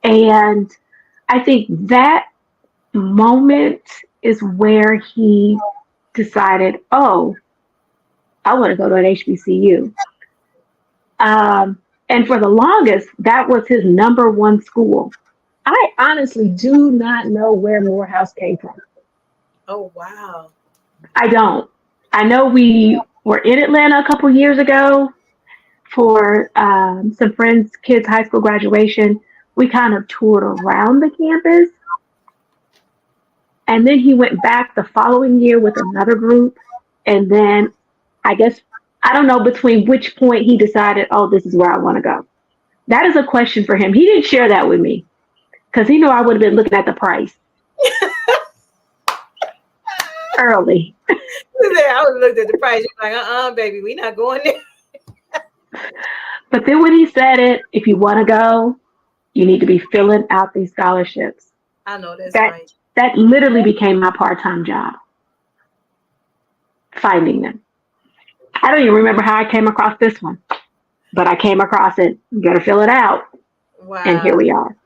And I think that moment is where he decided, oh, I want to go to an HBCU. And for the longest, that was his number one school. I honestly do not know where Morehouse came from. Oh, wow. I don't. I know we were in Atlanta a couple years ago for some friends' kids' high school graduation. We kind of toured around the campus. And then he went back the following year with another group. And then I don't know between which point he decided, oh, this is where I want to go. That is a question for him. He didn't share that with me because he knew I would have been looking at the price. early. I would looked at the price. You're like, baby, we not going there. But then when he said it, if you want to go, you need to be filling out these scholarships. I know that's right. That literally became my part-time job. Finding them. I don't even remember how I came across this one, but I came across it. You got to fill it out. Wow. And here we are.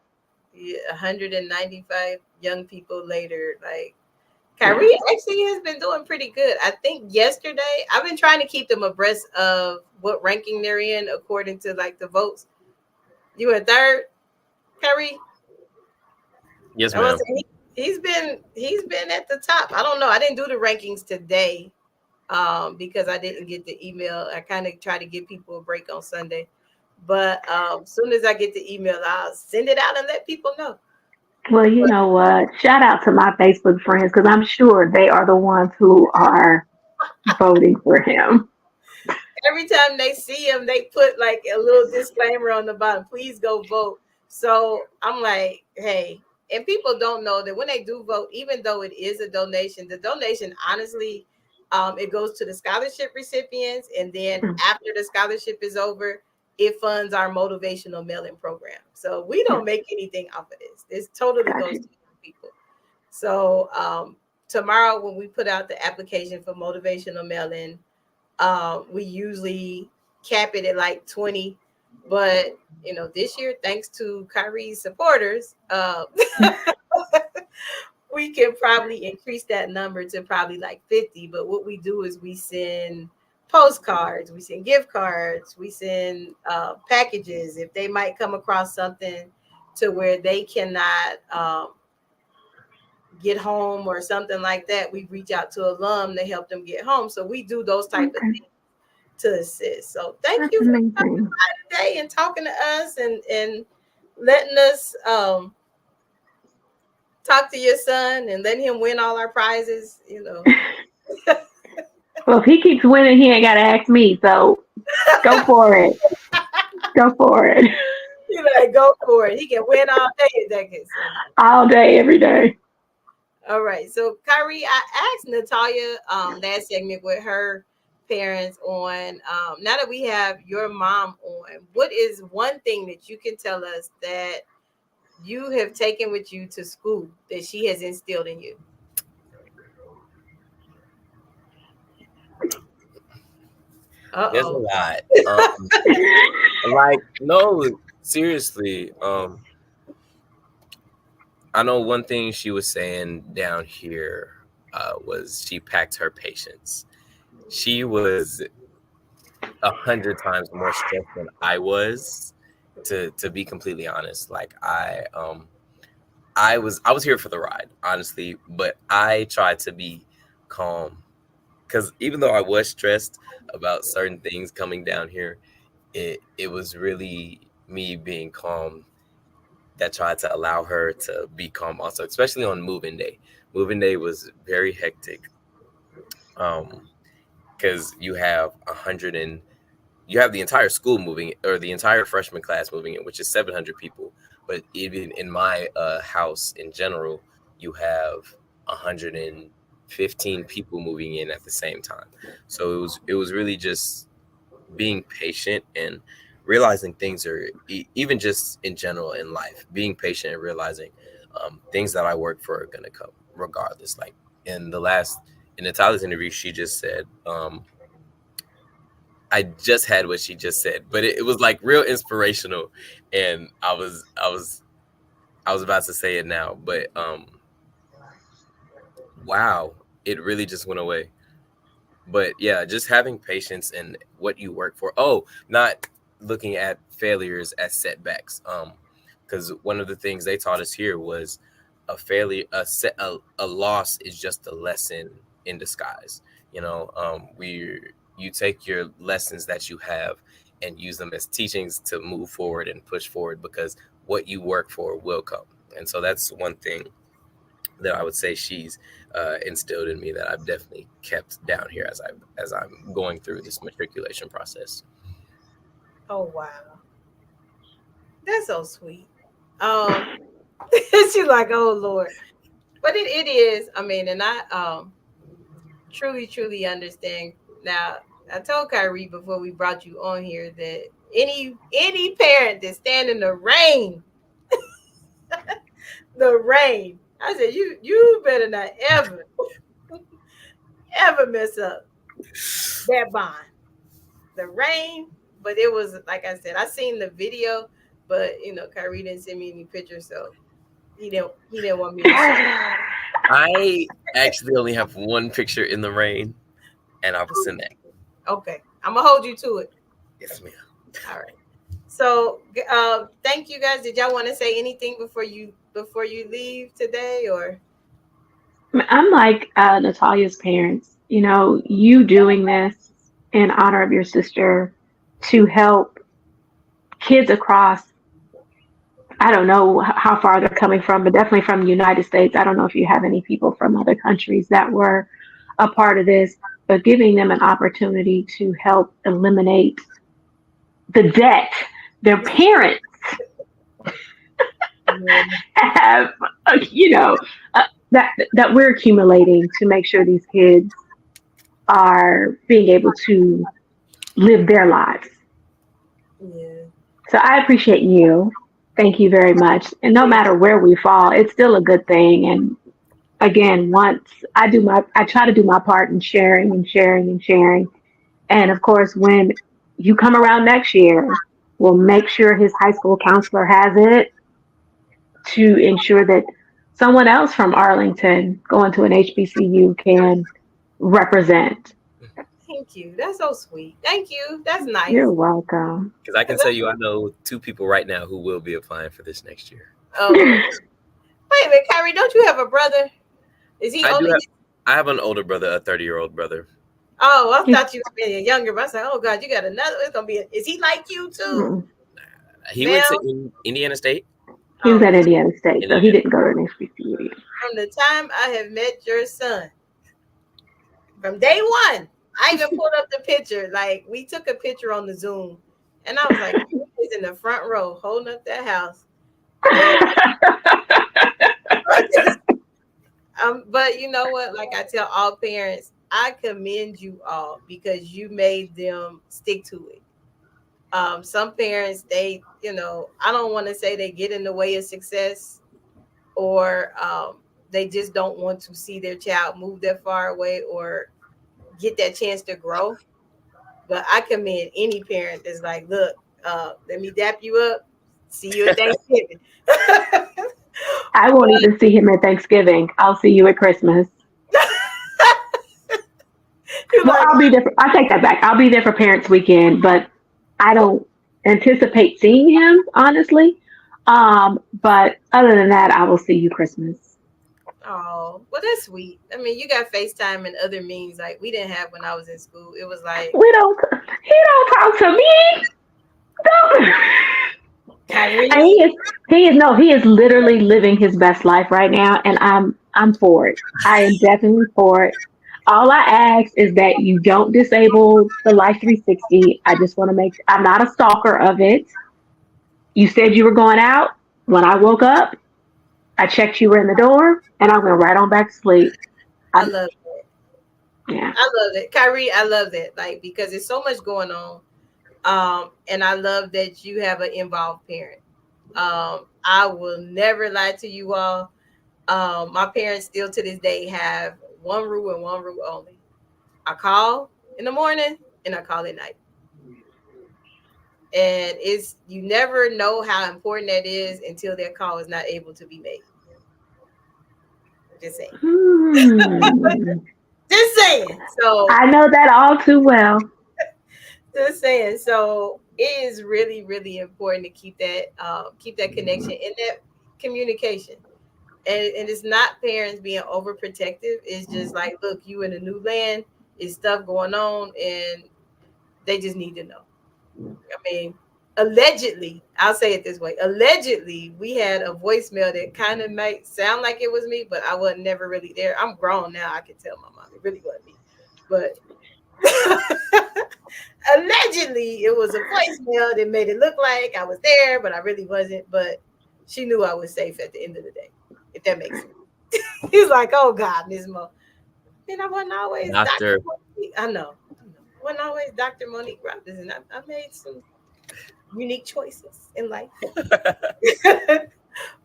Yeah, 195 young people later. Like, Kyree actually has been doing pretty good. I think yesterday, I've been trying to keep them abreast of what ranking they're in according to like the votes. You were third, Kyree? Yes, ma'am. He's been at the top. I don't know. I didn't do the rankings today because I didn't get the email. I kind of try to give people a break on Sunday. But as soon as I get the email, I'll send it out and let people know. Well, you know what? Shout out to my Facebook friends because I'm sure they are the ones who are voting for him. Every time they see him, they put like a little disclaimer on the bottom. Please go vote. So I'm like, hey, and people don't know that when they do vote, even though it is a donation, the donation, honestly, it goes to the scholarship recipients. And then after the scholarship is over, it funds our motivational mail-in program. So we don't make anything off of this. This totally goes to people. So tomorrow when we put out the application for motivational mail-in, we usually cap it at like 20. But, you know, this year, thanks to Kyree's supporters, we can probably increase that number to probably like 50. But what we do is we send postcards, we send gift cards, we send packages. If they might come across something to where they cannot get home or something like that, we reach out to alum to help them get home. So we do those type of things to assist. So thank you for coming by today and talking to us and letting us talk to your son and letting him win all our prizes, you know. Well, if he keeps winning, he ain't got to ask me. So go for it. Go for it. You like, go for it. He can win all day. That gets all day, every day. All right. So, Kyree, I asked Natalia that segment with her parents on. Now that we have your mom on, what is one thing that you can tell us that you have taken with you to school that she has instilled in you? There's a lot. Like, no, seriously. I know one thing she was saying down here was she packed her patience. She was 100 times more stressed than I was, to be completely honest. Like I was here for the ride, honestly, but I tried to be calm. Because even though I was stressed about certain things coming down here, it was really me being calm that tried to allow her to be calm also, especially on move-in day. Move-in day was very hectic because you have you have the entire school moving, or the entire freshman class moving in, which is 700 people. But even in my house in general, you have 115 people moving in at the same time. So it was really just being patient and realizing things are even just in general in life, being patient and realizing things that I work for are going to come regardless. Like in Natalia's interview, she just said, I just had what she just said, but it was like real inspirational. And I was about to say it now, but wow, it really just went away. But yeah, just having patience in what you work for. Oh, not looking at failures as setbacks. Because one of the things they taught us here was a failure, a loss is just a lesson in disguise. You know, you take your lessons that you have and use them as teachings to move forward and push forward, because what you work for will come. And so that's one thing that I would say she's instilled in me that I've definitely kept down here as I'm going through this matriculation process. Oh wow, that's so sweet. She's like, oh Lord, but it is. I mean, and truly understand. Now, I told Kyree before we brought you on here that any parent that stand in the rain, I said you better not ever mess up that bond. The rain, but it was like I said, I seen the video, but Kyree didn't send me any pictures, so he didn't want me to share. I actually only have one picture in the rain, and I will send that. Okay, I'm gonna hold you to it. Yes, ma'am. All right. So, thank you guys. Did y'all want to say anything before you leave today, or? I'm like Natalia's parents. You doing this in honor of your sister to help kids across. I don't know how far they're coming from, but definitely from the United States. I don't know if you have any people from other countries that were a part of this, but giving them an opportunity to help eliminate the debt their parents have, that we're accumulating to make sure these kids are being able to live their lives. Yeah. So I appreciate you. Thank you very much. And no matter where we fall, it's still a good thing. And again, once I try to do my part in sharing. And of course, when you come around next year, we'll make sure his high school counselor has it to ensure that someone else from Arlington going to an HBCU can represent. Thank you. That's so sweet. Thank you. That's nice. You're welcome. Because I can tell you, I know 2 people right now who will be applying for this next year. Oh, wait a minute, Kyree, don't you have a brother? Is he older? I have an older brother, a 30-year-old brother. Oh, I thought you were being younger, but I said, oh God, you got another. It's gonna be. Is he like you too? He went to Indiana State. He was at Indiana State, so he didn't go to an HBCU. From the time I have met your son, from day one, I even pulled up the picture. Like, we took a picture on the Zoom, and I was like, he's in the front row holding up that house. But you know what? Like I tell all parents, I commend you all because you made them stick to it. Some parents, they, I don't want to say they get in the way of success, or they just don't want to see their child move that far away or get that chance to grow. But I commend any parent that's like, look, let me dap you up. See you at Thanksgiving. I won't even see him at Thanksgiving. I'll see you at Christmas. Well, I'll be there. I take that back. I'll be there for Parents Weekend, but I don't anticipate seeing him, honestly. But other than that, I will see you Christmas. Oh, well, that's sweet. I mean, you got FaceTime and other means like we didn't have when I was in school. It was like he don't talk to me. He is literally living his best life right now, and I'm for it. I am definitely for it. All I ask is that you don't disable the Life 360. I just want to I'm not a stalker of it. You said you were going out. When I woke up, I checked you were in the door, and I went right on back to sleep. I love it. Yeah. I love it. Kyree, I love that. Like, because there's so much going on. And I love that you have an involved parent. I will never lie to you all. My parents still to this day have one rule and one rule only. I call in the morning and I call at night. And you never know how important that is until that call is not able to be made. Just saying. Just saying. So I know that all too well. Just saying. So it is really, really important to keep that connection and that communication. And it's not parents being overprotective. It's just like, look, you in a new land, it's stuff going on, and they just need to know. I mean, allegedly, I'll say it this way. Allegedly, we had a voicemail that kind of might sound like it was me, but I wasn't never really there. I'm grown now. I can tell my mom it really wasn't me. But allegedly, it was a voicemail that made it look like I was there, but I really wasn't. But she knew I was safe at the end of the day, if that makes sense. He's like, oh God, Ms. Mo. And I wasn't always Doctor. Dr. Monique. I know. I wasn't always Dr. Monique Robinson. I made some unique choices in life.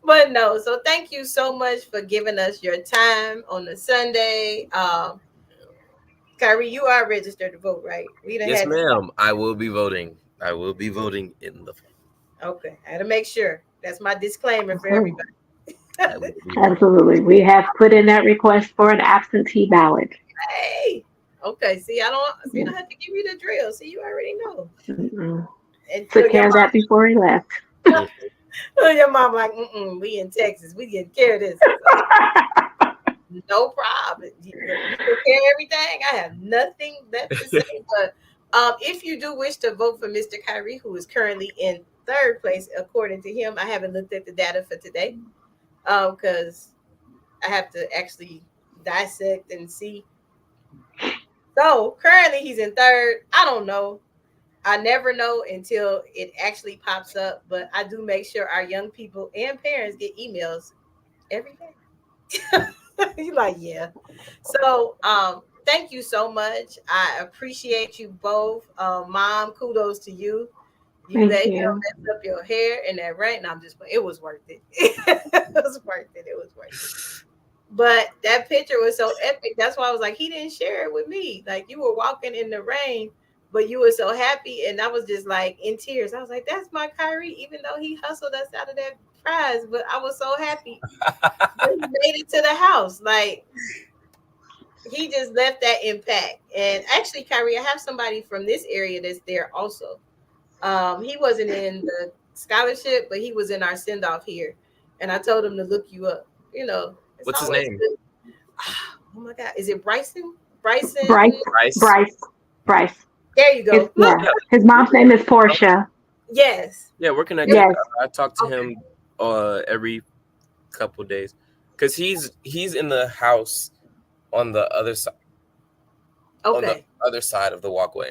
But no, so thank you so much for giving us your time on the Sunday. Kyree, you are registered to vote, right? Yes, ma'am. I will be voting. I will be voting in the fall. Okay, I had to make sure. That's my disclaimer for everybody. Absolutely. We have put in that request for an absentee ballot. Hey, okay. See, I don't have to give you the drill. See, you already know. And took care of that before he left. Your mom like, we in Texas. We getting care of this. No problem. You take care of everything. I have nothing left to say. But if you do wish to vote for Mr. Kyree, who is currently in third place, according to him, I haven't looked at the data for today because I have to actually dissect and see. So currently he's in third. I don't know. I never know until it actually pops up, but I do make sure our young people and parents get emails every day. You're like, yeah. So thank you so much. I appreciate you both. Mom, kudos to you. You let him mess up your hair in that rain. No, I'm just playing. It was worth it. It was worth it. It was worth it. But that picture was so epic. That's why I was like, he didn't share it with me. Like, you were walking in the rain, but you were so happy. And I was just like in tears. I was like, that's my Kyree, even though he hustled us out of that prize. But I was so happy that he made it to the house. Like, he just left that impact. And actually, Kyree, I have somebody from this area that's there also. He wasn't in the scholarship, but he was in our send-off here. And I told him to look you up. You know, what's his name? Oh my God. Is it Bryson? Bryce. There you go. His mom's name is Portia. Yes. Yeah, we're connected. Yes. I talk to him every couple of days because he's in the house on the other side. Okay. On the other side of the walkway.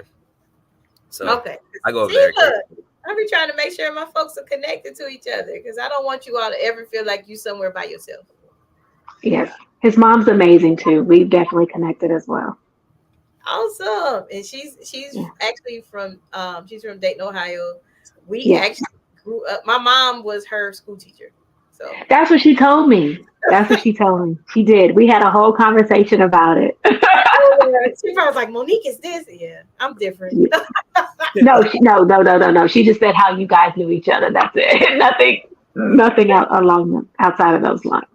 So I go over there. there. I be trying to make sure my folks are connected to each other because I don't want you all to ever feel like you somewhere by yourself. Yes. His mom's amazing too. We've definitely connected as well. Awesome. And she's actually from Dayton, Ohio. We actually grew up. My mom was her school teacher. So that's what she told me. She did. We had a whole conversation about it. She was like, Monique is this. Yeah, I'm different. No. She just said how you guys knew each other. That's it. Nothing outside of those lines.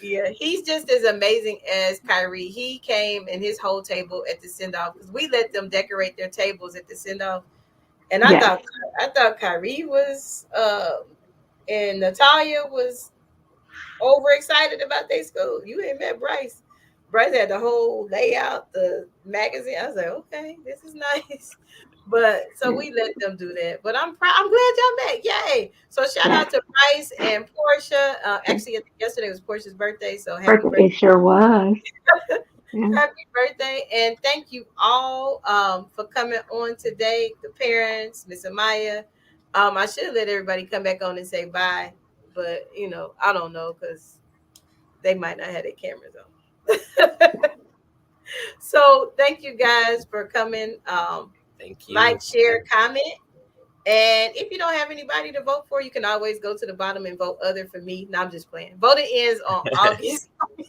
Yeah, he's just as amazing as Kyree. He came and his whole table at the send-off because we let them decorate their tables at the send-off. And I thought Kyree was and Natalia was overexcited about their school. You ain't met Bryce. Bryce had the whole layout, the magazine. I was like, okay, this is nice. But so we let them do that. But I'm glad y'all met. Yay. So shout out to Bryce and Portia. Actually, yesterday was Portia's birthday. So happy birthday. It sure was. Happy birthday. And thank you all for coming on today. The parents, Miss Amiyah. I should let everybody come back on and say bye. But, I don't know because they might not have their cameras on. So thank you guys for coming. Thank you. Like, share, comment. And if you don't have anybody to vote for, you can always go to the bottom and vote other for me. No, I'm just playing. Voting ends on August. It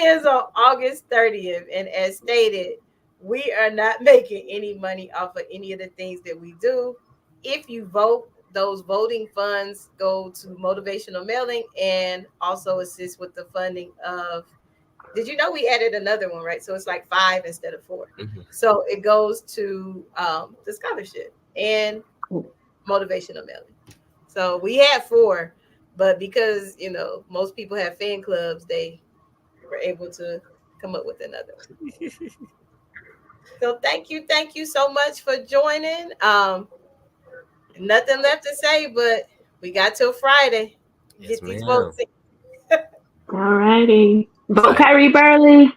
ends on August 30th. And as stated, we are not making any money off of any of the things that we do. If you vote, those voting funds go to motivational mailing and also assist with the funding of. Did you know we added another one, right? So it's like 5 instead of 4. Mm-hmm. So it goes to the scholarship and motivational mailing. So we had 4, but because, most people have fan clubs, they were able to come up with another one. So thank you so much for joining. Nothing left to say, but we got till Friday. Yes, get these votes in. All righty. Vote Kyree Burley.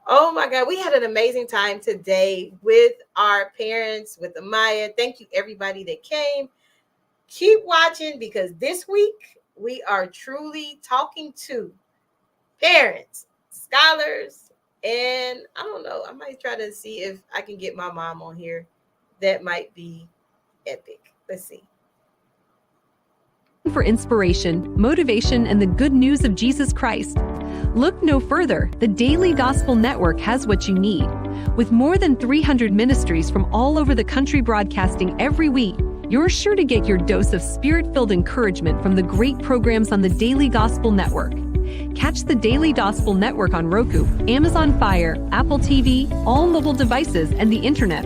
Oh my God, we had an amazing time today with our parents, with Amiyah. Thank you everybody that came. Keep watching because this week we are truly talking to parents, scholars, and I don't know, I might try to see if I can get my mom on here. That might be epic. Let's see. For inspiration, motivation, and the good news of Jesus Christ, look no further. The Daily Gospel Network has what you need. With more than 300 ministries from all over the country broadcasting every week, you're sure to get your dose of spirit-filled encouragement from the great programs on the Daily Gospel Network. Catch the Daily Gospel Network on Roku, Amazon Fire, Apple TV, all mobile devices, and the internet.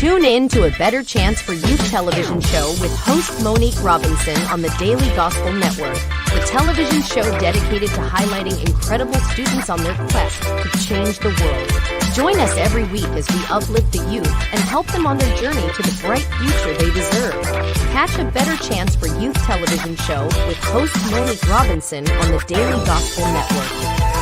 Tune in to A Better Chance for Youth television show with host Monique Robinson on the Daily Gospel Network, the television show dedicated to highlighting incredible students on their quest to change the world. Join us every week as we uplift the youth and help them on their journey to the bright future they deserve. Catch A Better Chance for Youth television show with host Monique Robinson on the Daily Gospel Network.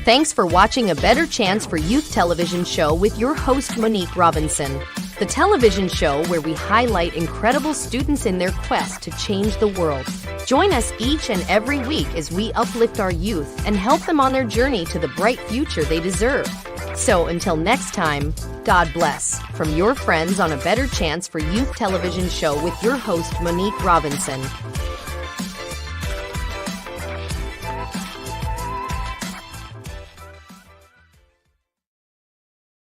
Thanks for watching A Better Chance for Youth television show with your host Monique Robinson, the television show where we highlight incredible students in their quest to change the world. Join us each and every week as we uplift our youth and help them on their journey to the bright future they deserve. So until next time, God bless. From your friends on A Better Chance for Youth television show with your host Monique Robinson.